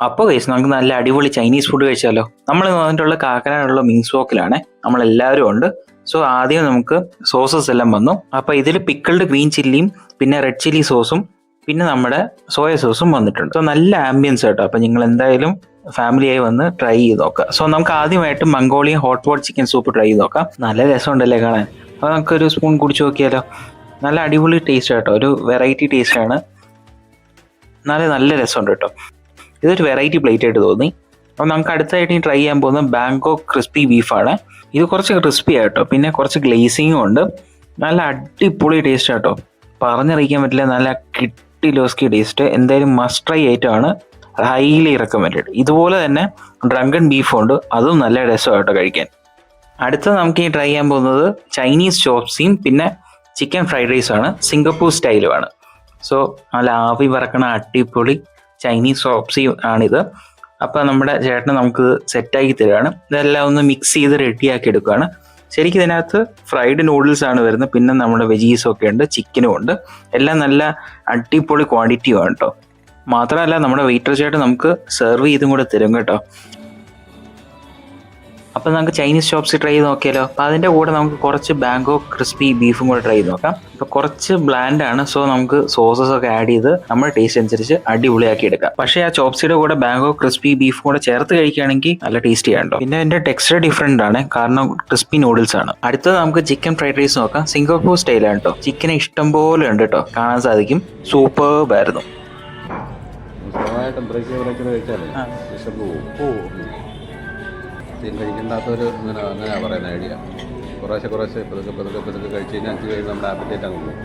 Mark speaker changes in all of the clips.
Speaker 1: അപ്പോൾ ഗൈസ് നമുക്ക് നല്ല അടിപൊളി ചൈനീസ് ഫുഡ് കഴിച്ചാലോ. നമ്മൾ വന്നിട്ടുള്ള കാക്കനാടുള്ള മിങ്സ് വോക്കിലാണ്, നമ്മളെല്ലാവരും ഉണ്ട്. സോ ആദ്യം നമുക്ക് സോസസ് എല്ലാം വന്നു. അപ്പോൾ ഇതിൽ പിക്കിൾഡ് ഗ്രീൻ ചില്ലിയും പിന്നെ റെഡ് ചില്ലി സോസും പിന്നെ നമ്മുടെ സോയ സോസും വന്നിട്ടുണ്ട്. സോ നല്ല ആംബിയൻസ് കേട്ടോ. അപ്പോൾ നിങ്ങൾ എന്തായാലും ഫാമിലിയായി വന്ന് ട്രൈ ചെയ്ത് നോക്കാം. സോ നമുക്ക് ആദ്യമായിട്ട് Mongolian hot pot chicken soup try ചെയ്ത് നോക്കാം. നല്ല രസമുണ്ടല്ലേ കാണാൻ. അപ്പോൾ നമുക്കൊരു സ്പൂൺ കുടിച്ച് നോക്കിയാലോ. നല്ല അടിപൊളി ടേസ്റ്റ് കേട്ടോ, ഒരു വെറൈറ്റി ടേസ്റ്റാണ്. നല്ല രസമുണ്ട് കേട്ടോ. ഇതൊരു വെറൈറ്റി പ്ലേറ്റ് ആയിട്ട് തോന്നി. അപ്പോൾ നമുക്ക് അടുത്തായിട്ട് ട്രൈ ചെയ്യാൻ പോകുന്നത് ബാങ്കോക്ക് ക്രിസ്പി ബീഫാണ്. ഇത് കുറച്ച് ക്രിസ്പി ആയിട്ടോ, പിന്നെ കുറച്ച് ഗ്ലേസിങ്ങും ഉണ്ട്. നല്ല അടിപൊളി ടേസ്റ്റ് ആട്ടോ, പറഞ്ഞറിയിക്കാൻ പറ്റില്ല. നല്ല കിട്ടിലോസ്കി ടേസ്റ്റ്. എന്തായാലും മസ്റ്റ് ട്രൈ ആയിട്ടാണ്, ഹൈലി റെക്കമെൻഡഡ്. ഇതുപോലെ തന്നെ ഡ്രങ്കൺ ബീഫും ഉണ്ട്, അതും നല്ല രസമായിട്ടോ കഴിക്കാൻ. അടുത്തത് നമുക്ക് ഈ ട്രൈ ചെയ്യാൻ പോകുന്നത് ചൈനീസ് ചോപ്സിയും പിന്നെ ചിക്കൻ ഫ്രൈഡ് റൈസാണ്, സിംഗപ്പൂർ സ്റ്റൈലുമാണ്. സോ നല്ല ആവി പറക്കണ അടിപൊളി ചൈനീസ് ചോപ്സി ആണിത്. അപ്പോൾ നമ്മുടെ ചേട്ടന് നമുക്ക് സെറ്റാക്കി തരികയാണ്. ഇതെല്ലാം ഒന്ന് മിക്സ് ചെയ്ത് റെഡിയാക്കി എടുക്കുകയാണ്. ശരിക്കും ഇതിനകത്ത് ഫ്രൈഡ് നൂഡിൽസ് ആണ് വരുന്നത്, പിന്നെ നമ്മുടെ വെജീസും ഒക്കെ ഉണ്ട്, ചിക്കനും ഉണ്ട്. എല്ലാം നല്ല അടിപൊളി ക്വാണ്ടിറ്റിയാണ് കേട്ടോ. മാത്രമല്ല നമ്മുടെ വെയിറ്റർ ചേട്ടൻ നമുക്ക് സെർവ് ചെയ്തും കൂടെ തരും കേട്ടോ. അപ്പോൾ നമുക്ക് ചൈനീസ് ചോപ്സ് ട്രൈ ചെയ്ത് നോക്കിയാലോ. അപ്പോൾ അതിൻ്റെ കൂടെ നമുക്ക് കുറച്ച് ബാങ്കോക്ക് ക്രിസ്പി ബീഫും കൂടെ ട്രൈ ചെയ്ത് നോക്കാം. അപ്പോൾ കുറച്ച് ബ്ലാൻഡാണ്, സോ നമുക്ക് സോസസ് ഒക്കെ ആഡ് ചെയ്ത് നമ്മുടെ ടേസ്റ്റ് അനുസരിച്ച് അടിപൊളിയാക്കി എടുക്കാം. പക്ഷേ ആ ചോപ്സിയുടെ കൂടെ ബാങ്കോക്ക് ക്രിസ്പി ബീഫും കൂടെ ചേർത്ത് കഴിക്കുകയാണെങ്കിൽ നല്ല ടേസ്റ്റി ആണല്ലോ. പിന്നെ അതിൻ്റെ ടെക്സ്ചർ ഡിഫറെൻ്റ് ആണ്, കാരണം ക്രിസ്പി നൂഡിൽസ് ആണ്. അടുത്തത് നമുക്ക് ചിക്കൻ ഫ്രൈഡ് റൈസ് നോക്കാം. സിംഗപ്പൂർ സ്റ്റൈലാണ് കേട്ടോ. ചിക്കൻ ഇഷ്ടം പോലെ ഉണ്ട് കേട്ടോ, കാണാൻ സാധിക്കും. സൂപ്പർബായിരുന്നു.
Speaker 2: കഴിക്കേണ്ടാത്തൊരു അങ്ങനെയാണ് പറയുന്ന ഐഡിയ. കുറേശ്ശെ പതുക്കെ കഴിച്ച് കഴിഞ്ഞാൽ 5 കഴിഞ്ഞ് നമ്മുടെ ആപ്പറ്റേറ്റ് അങ്ങ് പോകും.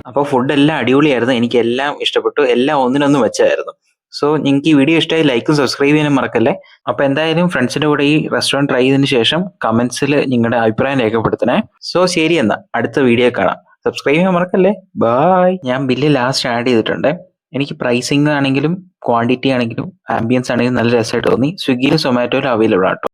Speaker 1: അപ്പോൾ ഫുഡെല്ലാം അടിപൊളിയായിരുന്നു, എനിക്കെല്ലാം ഇഷ്ടപ്പെട്ടു. എല്ലാം ഒന്നിനൊന്ന് വെച്ചായിരുന്നു. സോ നിങ്ങൾക്ക് ഈ വീഡിയോ ഇഷ്ടമായി ലൈക്കും സബ്സ്ക്രൈബ് ചെയ്യാനും മറക്കല്ലേ. അപ്പോൾ എന്തായാലും ഫ്രണ്ട്സിൻ്റെ കൂടെ ഈ റെസ്റ്റോറൻറ്റ് ട്രൈ ചെയ്തതിന് ശേഷം കമൻസിൽ നിങ്ങളുടെ അഭിപ്രായം രേഖപ്പെടുത്തണേ. സോ ശരി, എന്നാൽ അടുത്ത വീഡിയോ കാണാം. സബ്സ്ക്രൈബ് ചെയ്യാൻ മറക്കല്ലേ. ബായ്. ഞാൻ ബില്ല് ലാസ്റ്റ് ആഡ് ചെയ്തിട്ടുണ്ട്. എനിക്ക് പ്രൈസിങ് ആണെങ്കിലും ക്വാണ്ടിറ്റി ആണെങ്കിലും ആംബിയൻസ് ആണെങ്കിലും നല്ല രസമായിട്ട് തോന്നി. സ്വിഗ്ഗിയിലും സൊമാറ്റോയിലും അവൈലബിൾ ആണ് കേട്ടോ.